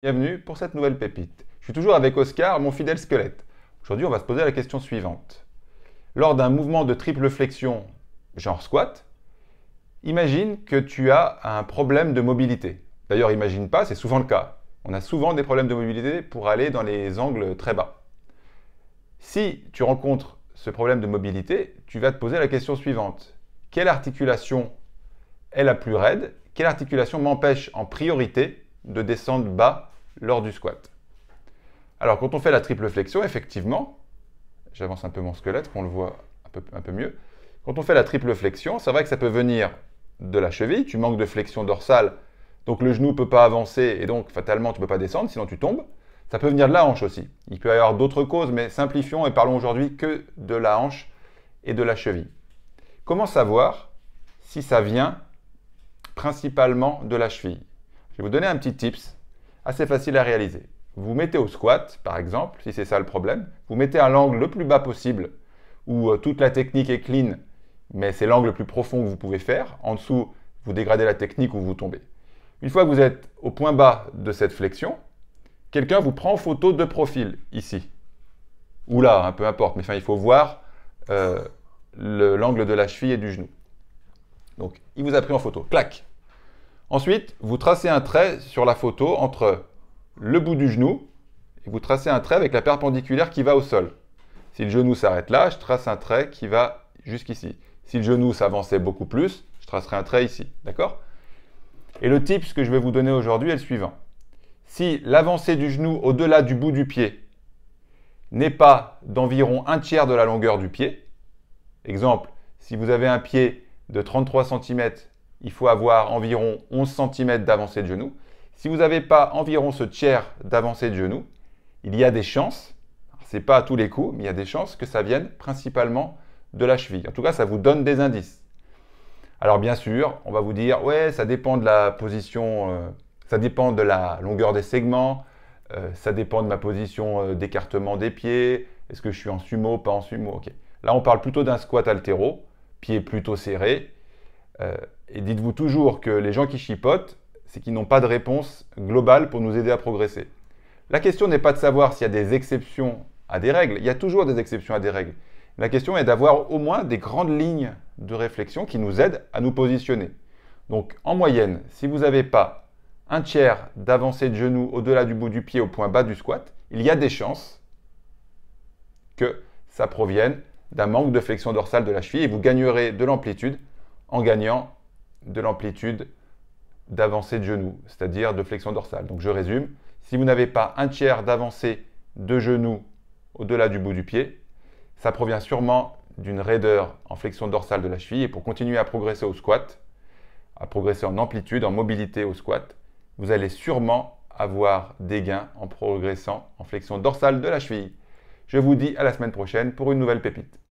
Bienvenue pour cette nouvelle pépite. Je suis toujours avec Oscar, mon fidèle squelette. Aujourd'hui, on va se poser la question suivante. Lors d'un mouvement de triple flexion, genre squat, imagine que tu as un problème de mobilité. D'ailleurs, imagine pas, c'est souvent le cas. On a souvent des problèmes de mobilité pour aller dans les angles très bas. Si tu rencontres ce problème de mobilité, tu vas te poser la question suivante. Quelle articulation est la plus raide? Quelle articulation m'empêche en priorité de descendre bas lors du squat? Alors, quand on fait la triple flexion, effectivement, j'avance un peu mon squelette, qu'on le voit un peu mieux. Quand on fait la triple flexion, c'est vrai que ça peut venir de la cheville, tu manques de flexion dorsale, donc le genou ne peut pas avancer et donc fatalement tu ne peux pas descendre, sinon tu tombes. Ça peut venir de la hanche aussi. Il peut y avoir d'autres causes, mais simplifions et parlons aujourd'hui que de la hanche et de la cheville. Comment savoir si ça vient principalement de la cheville? Je vais vous donner un petit tips assez facile à réaliser. Vous mettez au squat, par exemple, si c'est ça le problème, vous mettez à l'angle le plus bas possible, où toute la technique est clean, mais c'est l'angle le plus profond que vous pouvez faire. En dessous, vous dégradez la technique ou vous tombez. Une fois que vous êtes au point bas de cette flexion, quelqu'un vous prend en photo de profil, ici. Ou là, hein, peu importe, mais enfin, il faut voir l'angle de la cheville et du genou. Donc, il vous a pris en photo. Clac! Ensuite, vous tracez un trait sur la photo entre le bout du genou et vous tracez un trait avec la perpendiculaire qui va au sol. Si le genou s'arrête là, je trace un trait qui va jusqu'ici. Si le genou s'avançait beaucoup plus, je tracerai un trait ici. D'accord? Et le tip que je vais vous donner aujourd'hui est le suivant. Si l'avancée du genou au-delà du bout du pied n'est pas d'environ un tiers de la longueur du pied, exemple, si vous avez un pied de 33 cm, il faut avoir environ 11 cm d'avancée de genou. Si vous n'avez pas environ ce tiers d'avancée de genou, il y a des chances, ce n'est pas à tous les coups, mais il y a des chances que ça vienne principalement de la cheville. En tout cas, ça vous donne des indices. Alors bien sûr, on va vous dire, ouais, ça dépend de la position, ça dépend de la longueur des segments, ça dépend de ma position d'écartement des pieds, est-ce que je suis en sumo, pas en sumo, ok. Là, on parle plutôt d'un squat haltéro, pieds plutôt serrés. Et dites-vous toujours que les gens qui chipotent, c'est qu'ils n'ont pas de réponse globale pour nous aider à progresser. La question n'est pas de savoir s'il y a des exceptions à des règles. Il y a toujours des exceptions à des règles. La question est d'avoir au moins des grandes lignes de réflexion qui nous aident à nous positionner. Donc, en moyenne, si vous n'avez pas un tiers d'avancée de genou au-delà du bout du pied au point bas du squat, il y a des chances que ça provienne d'un manque de flexion dorsale de la cheville et vous gagnerez de l'amplitude en gagnant de l'amplitude d'avancée de genou, c'est-à-dire de flexion dorsale. Donc je résume, si vous n'avez pas un tiers d'avancée de genou au-delà du bout du pied, ça provient sûrement d'une raideur en flexion dorsale de la cheville. Et pour continuer à progresser au squat, à progresser en amplitude, en mobilité au squat, vous allez sûrement avoir des gains en progressant en flexion dorsale de la cheville. Je vous dis à la semaine prochaine pour une nouvelle pépite.